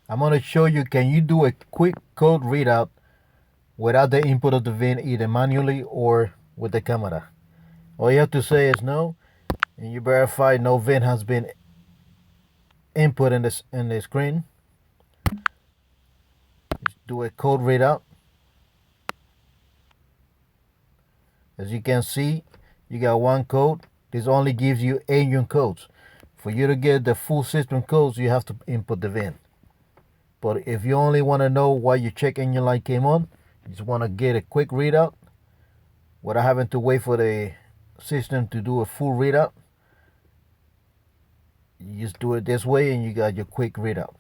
I'm going to show you, can you do a quick code readout without the input of the VIN, either manually or with the camera. All you have to say is no, and you verify no VIN has been input in the screen. Just do a code readout. As you can see, you got one code. This only gives you engine codes. For you to get the full system codes, you have to input the VIN. But if you only want to know why your check engine light came on, you just want to get a quick readout without having to wait for the system to do a full readout, you just do it this way and you got your quick readout.